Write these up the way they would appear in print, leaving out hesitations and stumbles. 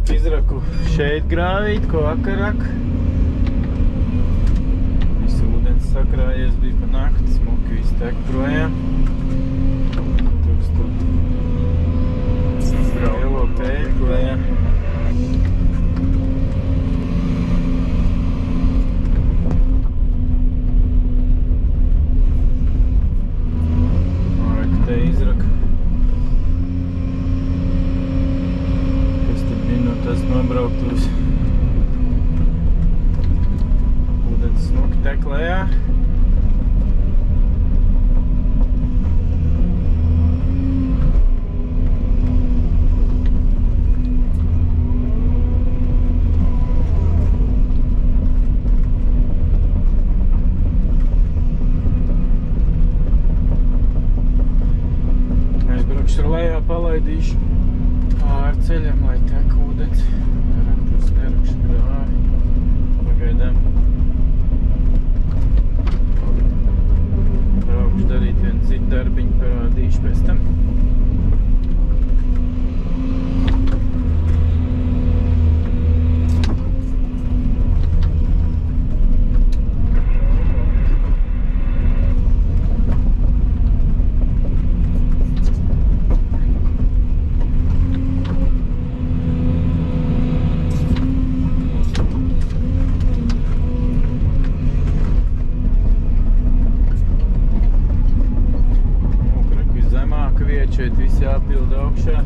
smuku izraku šeit grāvīt, ko akarak. Visu ūdens sakrājies, bija pa nakti, smuki viss tek projām. Trūkst lielo pēļu lejā. Te izraka. Kas tad minūtes nobrauktos. Ūdens smuki tek lejā. Ar lejā palaidīšu pār ceļam, lai tek ūdens. Tos nerakšu grāvi. Pagaidām. Braukšu darīt vienu citu darbiņu, parādīšu pēc tam. Šeit viss jāpilda augšā.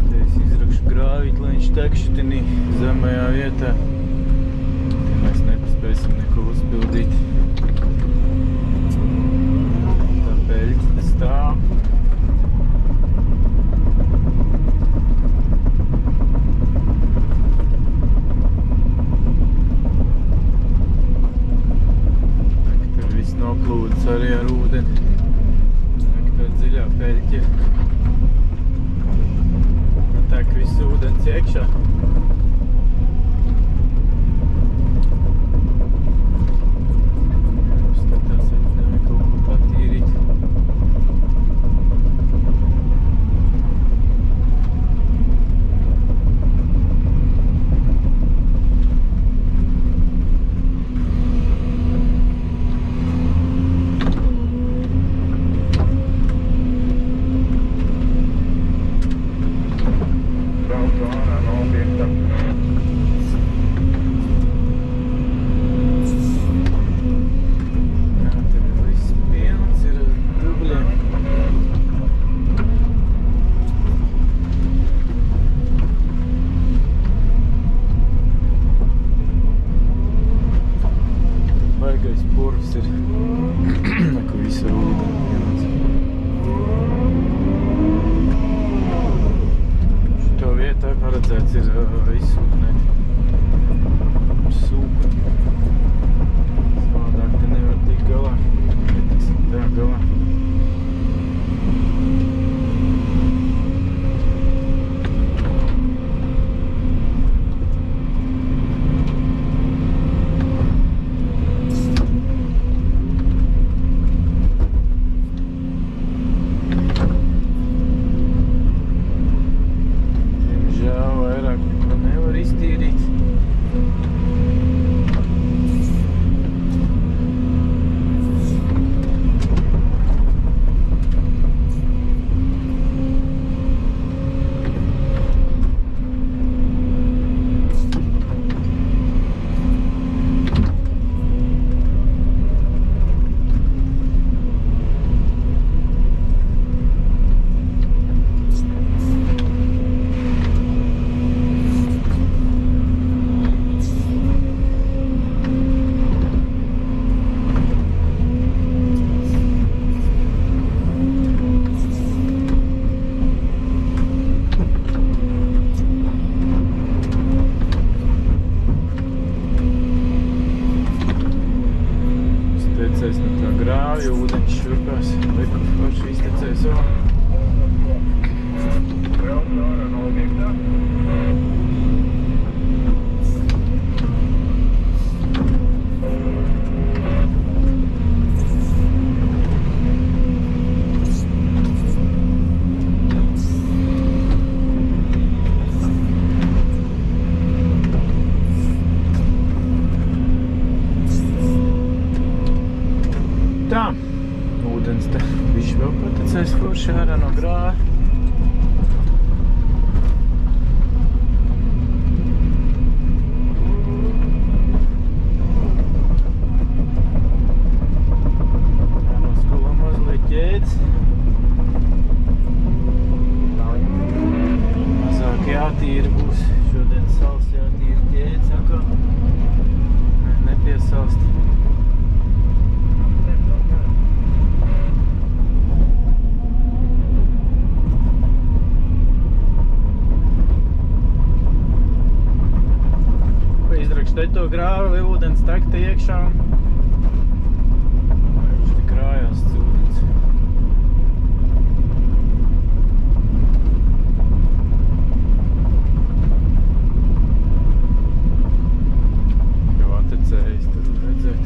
Te es izrakšu grāvīt, lai viņš tek šitinī zemajā vietā. Te mēs nepaspēsim neko uzpildīt. Tā peļķa stāv. Tur viss noplūdes arī ar ūdeni. Dziļā peļķa. Tek viss ūdens iekšā. Skatās, ja nevajag kaut ko patīrīt. Braucu ārā no objekta. ārā no grāva. Jānoskalo mazliet ķēdes. Mazāk jātīra būs. Šodien sals jātīra ķēdes atkal. Nepiesalst. Izrakšu te to grāvi, ūdens tekta iekšā. Viņš te krājās ūdens. Jau atecējis, tur redzēt.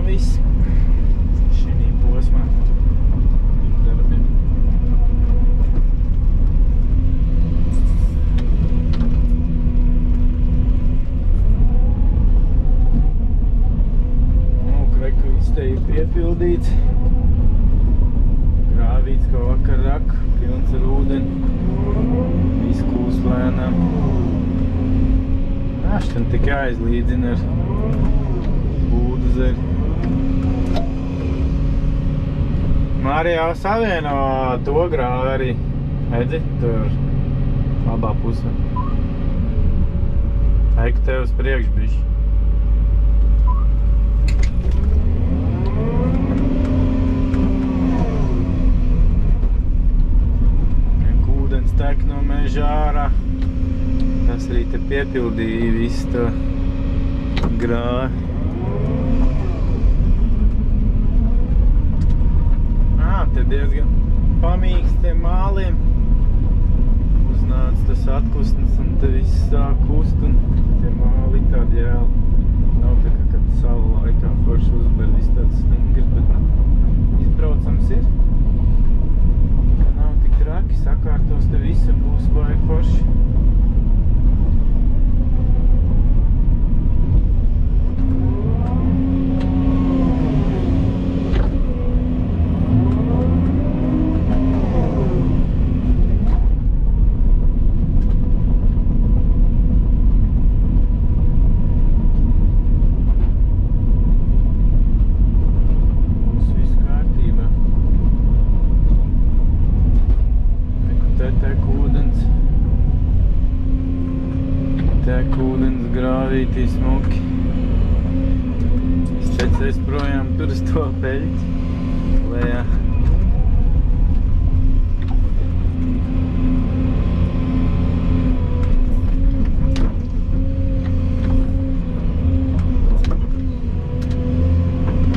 Viss šī posmā darbiem. Kreku viss te ir piepildīts. Grāvīts, kā vakar rak, pilns ar ūdeni. Viss kūs lēnām. Šķiet tikai aizlīdzina ar ūdu zeri. Arī jau savieno to grāvi arī, redzi, tur labā pusē. Eik tev uz priekšu bišķi. Ūdens tek no meža ārā. Tas arī te piepildīja visu to grāvi. Te diezgan pamīgs te māliem. Uznāca tas atkustnes un te viss sāk kust un te māli tādi jēli. Nav tā kā kad salu laikā forši uzber viss tāds stingrs, bet izbraucams ir. Ka nav tik traki, sakārtos te visu būs baigi forši. Tek ūdens grāvītī smuki. Es tecēs projām tur uz to peļķi. Lejā.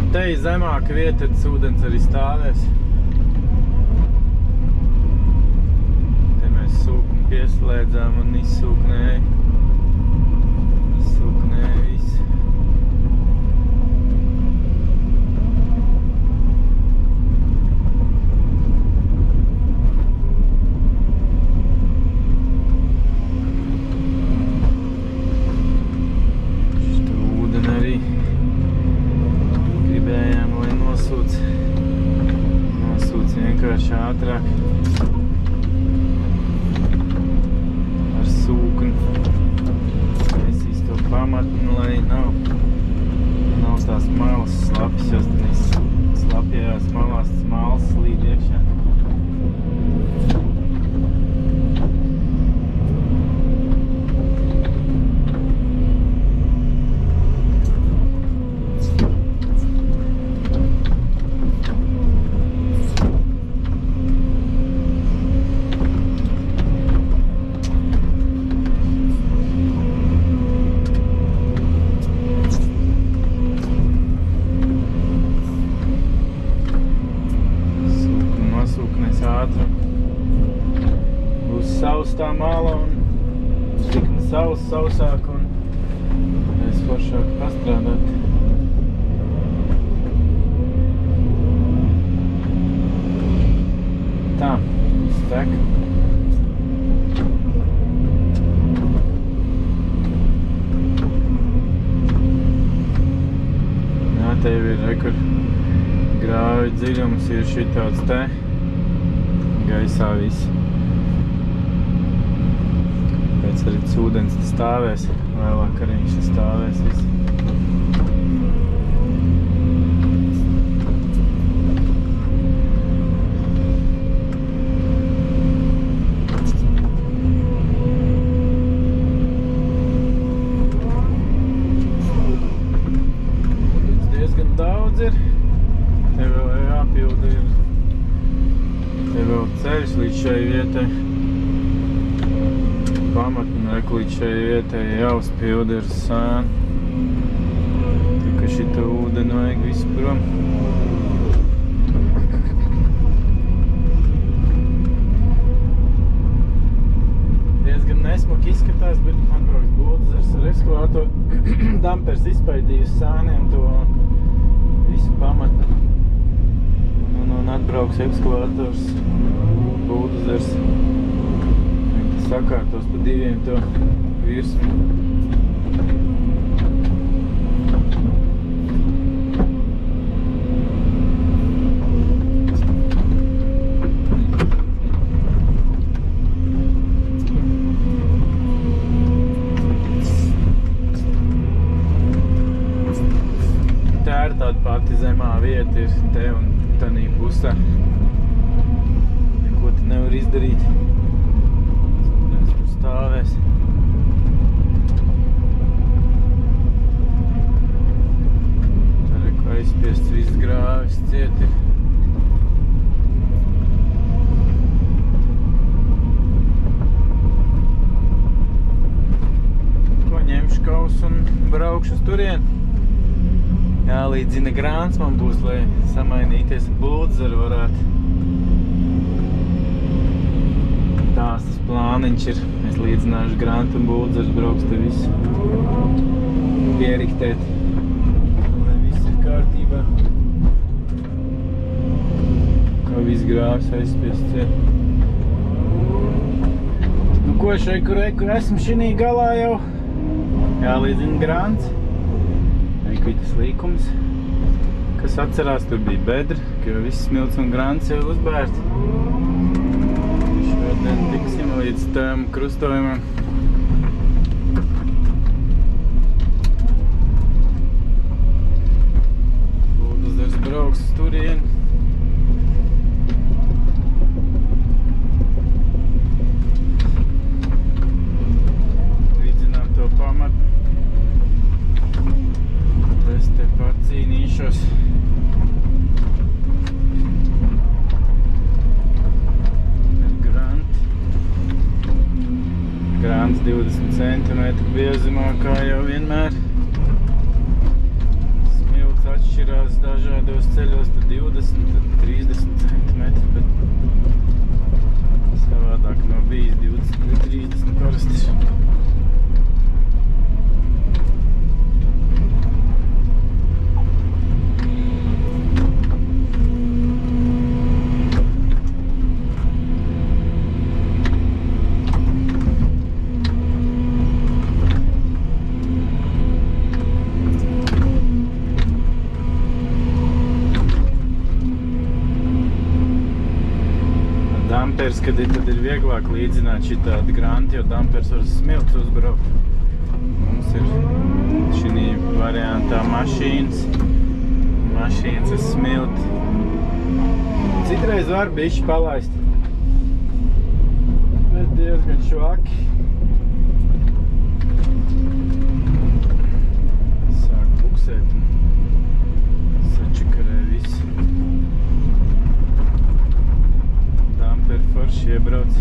Te ir zemāka vieta, tad ūdens arī stāvēs. Te mēs sūkni pieslēdzām un izsūknēja. Viss. Šito ūdeni arī gribējām, lai nosūc vienkārši ātrāk ar sūkni. Pamatni, lai nav tās malas slapjas, jo tad slapjās malās tas malas slīd iekšā. sausāk un mēs foršāk pastrādāt. Tā, stek. Jā, te jau ir, kur grāvi dziļums ir šitāds te. Gaisā viss. Pēc arī ūdens stāvēs, vēlāk arī viņš stāvēs viss. Ūdens diezgan daudz ir. Te vēl jāpilda ir. Te vēl ceļš līdz šai vietai. Pamatnieku līdz šai vietai jāuzpilda ir sēna. Tikai šita ūdeni vajag visu prom. Diezgan nesmuki izskatās, bet atbrauks buldozers ar ekskavātoru. Dampers izpaidījusi sēniem to visu pamatu. Un atbrauks ekskavators, buldozers. Sakārtos pa diviem to virsmu. Tā ir tāda pati zemā vieta ir te un tanī pusē. Neko te nevar izdarīt. Stāvēs. Tur ir ko aizspiests viss grāvis ciet ir. Ko ņemšu kausu un braukšu uz turien. Jālīdzina grāns man būs, lai samainīties ar buldozeru varētu. Tās tas plāniņš ir. Es līdzināšu grantu un buldozers brauks te visu pieriktēt. Lai viss ir kārtībā. Kā viss grāvis aizspiests ciet. Nu ko šai, kur esmu šinī galā jau. Jālīdzina grants. Ekvitas līkums. Kas atcerās, tur bija bedra, ka viss smilts un grants jau uzbērts. Šodien tiksim līdz tam krustojumam. Buldozers brauks uz turieni. Līdzinām to pamatu. Es te pacīnīšos. Grants 20 cm biezumā, kā jau vienmēr. Smilts atšķirās dažādos ceļos, tad 20, tad 30 cm, bet savādāk nav bijis 20 vai 30 parasti. Dampers, kad tad ir vieglāk līdzināt šitādi granti, jo dampers var smilts uzbraukt. Mums ir šī variantā mašīnas ar smilti. Citreiz var bišķi palaist, bet diezgan švaki. Sāk buksēt un sačakarē viss. Forši iebrauc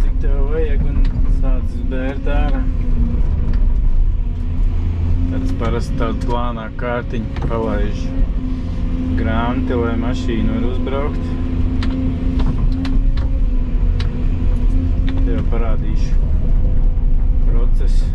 cik tev vajag un sācis bērt ārā. Tad es parasti tādu plānā kārtiņu palaižu granti, lai mašīnu var uzbraukt. Te jau parādīšu procesu.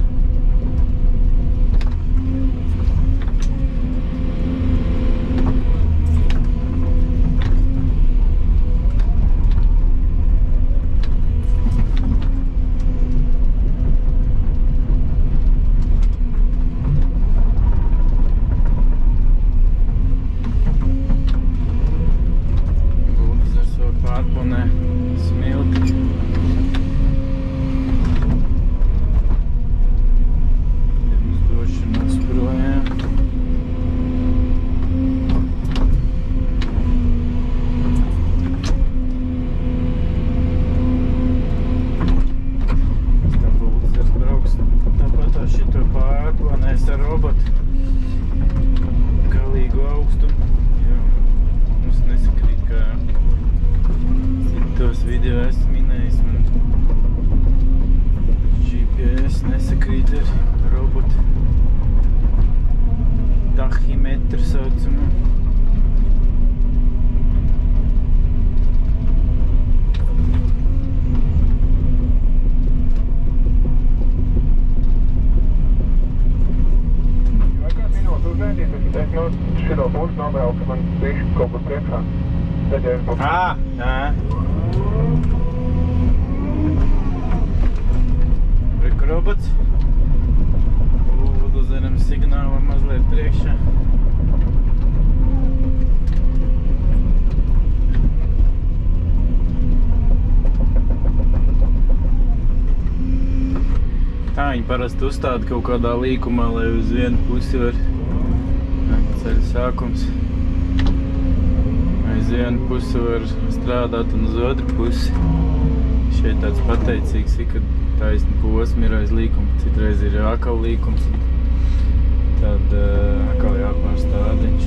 Robots. Uzveram signālu mazliet priekšā. Tā viņi parasti uzstāda kaut kādā līkumā, lai uz vienu pusi var ceļa sākums. Aiz vienu pusi var strādāt un uz otru pusi. Šeit tāds pateicīgs ir, kad taisni posmi ir aiz līkuma, citreiz ir akal līkums, tad akal jāpārstāda viņš.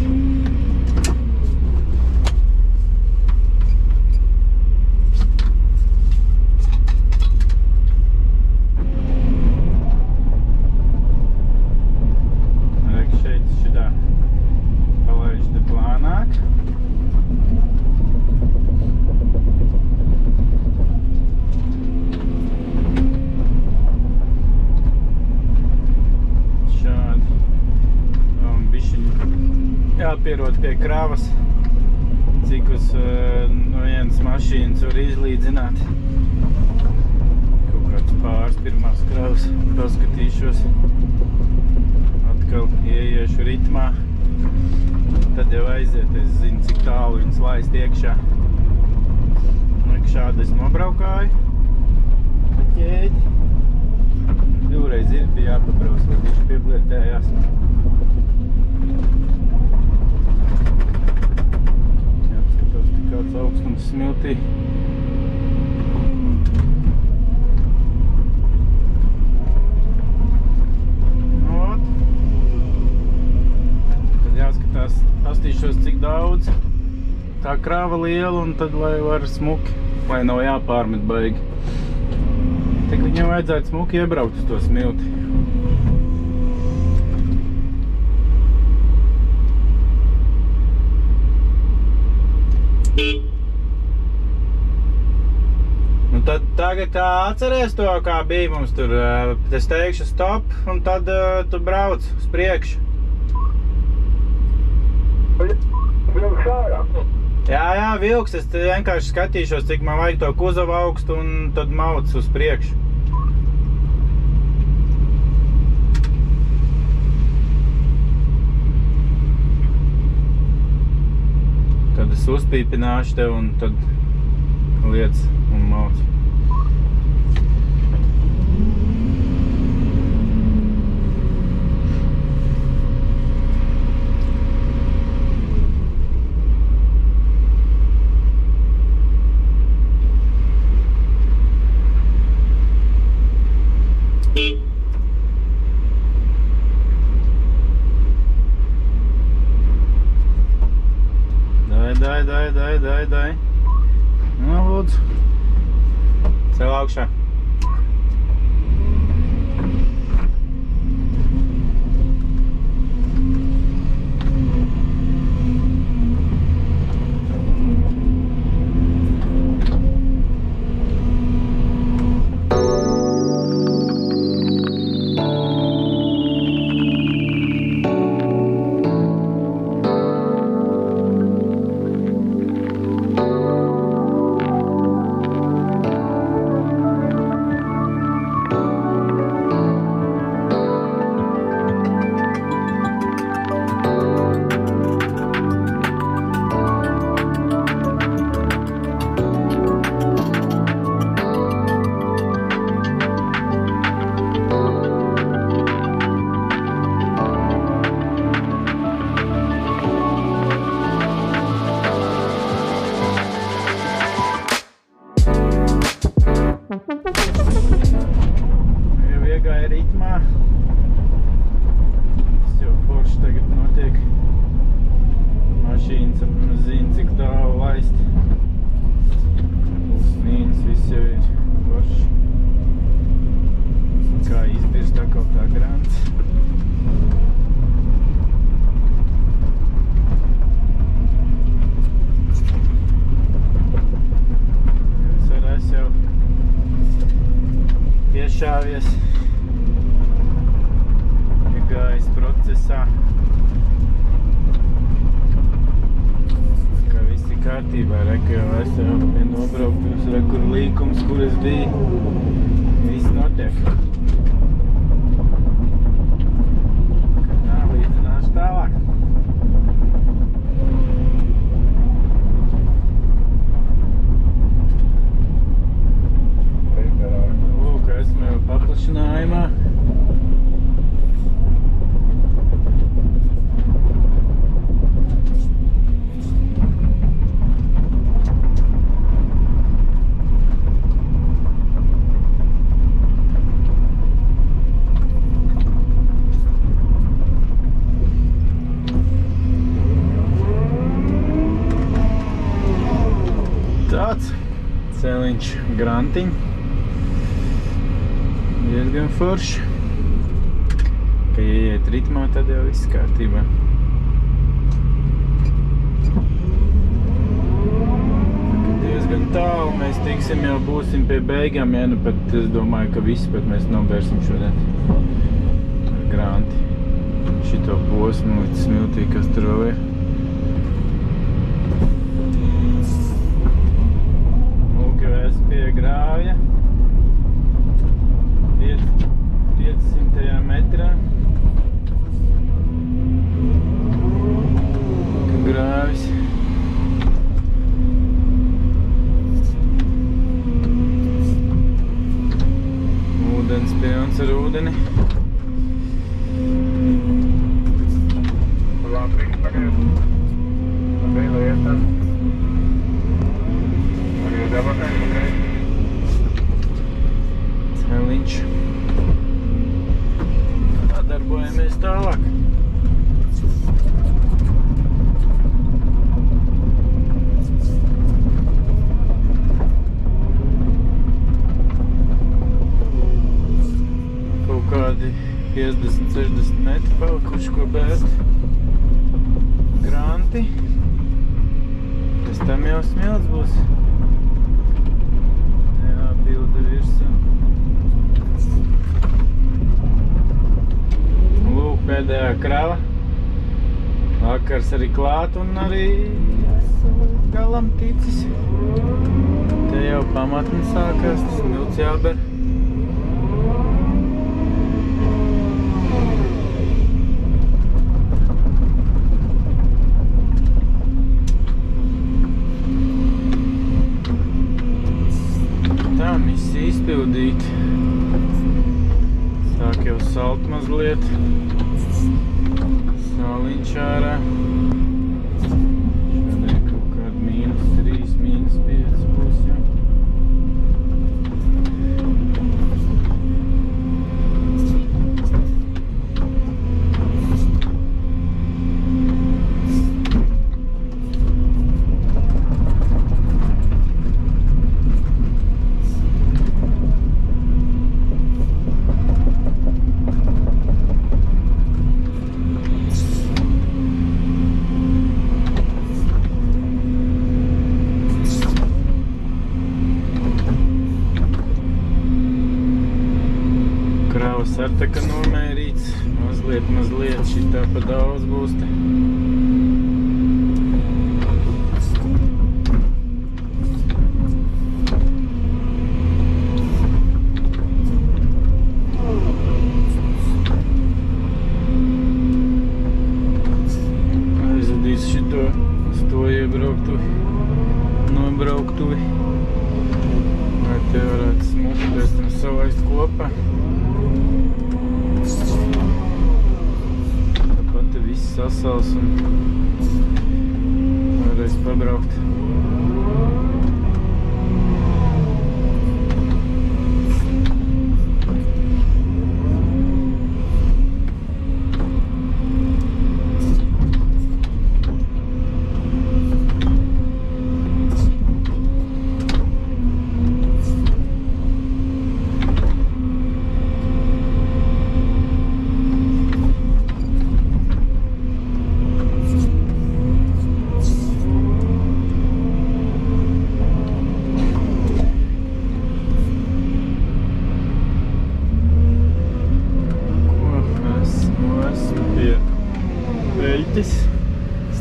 Šeit šitā palaiž te plānāk. Jāpierod pie kravas, cik uz no vienas mašīnas var izlīdzināt. Kaut kāds pāris pirmās kravas paskatīšos. Atkal ieiešu ritmā. Tad jau aiziet, es zinu, cik tālu viņas laist iekšā. Šādi es nobraukāju. Pa ķēdi. Divreiz ir bija jāpabrauc, lai viņš pieblietējās. Kāds augstums smiltī. Ot. Tad jāskatās, pastīšos cik daudz. Tā krāva liela un tad lai var smuki, lai nav jāpārmet baigi. Tik viņam vajadzētu smuki iebraukt uz to smilti. Nu tad tagad atceries to, kā bija mums tur. Es teikšu stop un tad tu brauc uz priekšu. Vilks ārā? Jā, vilks. Es vienkārši skatīšos, cik man vajag to kuzavu augstu un tad mauc uz priekšu. Tad es uzpīpināšu tev un tad liec un mauc. Dai. Nu, lūdzu. Ceļ augšā. kārtībā, reku jau esam pie nobrauktus, rekur līkums, kur es biju. Viss notiek. Tā, līdzināšu tālāk. Lūk, esmu jau paplašinājumā. Tāds celiņš grantiņ. Diezgan forši. Ka ieiet ritmā, tad jau viss kārtībā. Diezgan tālu mēs tiksim, jau būsim pie beigām, ja nu pat es domāju, ka visi pat mēs nobērsim šodien ar granti. Šito posmu līdz smiltī, kas tur vēl ir. Pie grāvja 500. metrā. Grāvjs. Ūdens pilns ar ūdeni. Labi, pagaid. Labi, lai iestād. Pagaid, apakaļ, pagaid. Celiņš. Tā darbojamies tālāk. Kaut kādi 50-60 metri palikuši, ko bērt granti. Pēc tam jau smilts būs. Jā, bilde virsā. Lūk, pēdējā krava. Vakars arī klāt un arī galam ticis. Te jau pamatni sākās, tas smilts jāber. Tā, misija izpildīt. Sāk jau salt mazliet. Sauliņš ārā. Šodien kaut kādi -3, -5 būs jau. Kravas ar tā kā nomērīts, mazliet šitā pa daudz būs te. Aizvadīs šito uz to iebrauktuvi, nobrauktuvi. Vai te varētu smuki pēc tam salaist kopā. Tāpat te viss sasals un varēs pabraukt.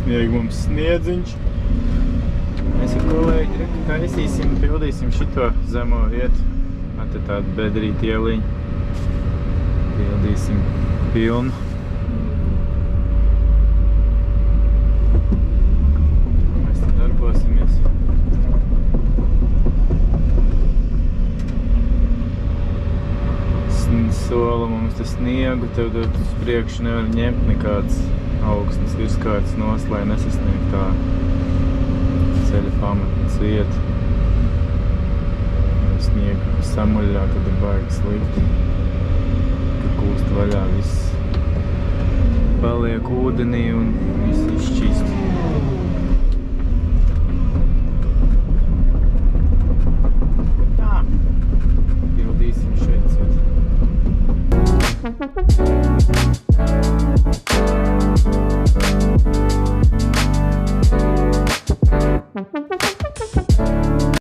Sniegums sniedziņš. teica kolēģi, taisīsim, pildīsim šito zemo vietu. Man te tāda bedrīta ieliņa. Pildīsim pilnu. Mēs te darbosimies. Sola mums te sniegu, tev tad uz priekšu nevar ņemt nekāds augstnes virskārtas nost, lai nesasniegt tā ceļa pamatnes vieta. Ja sniegu samuļļā, tad ir baigi slikti, ka kūst vaļā viss paliek ūdenī un viss izšķīst.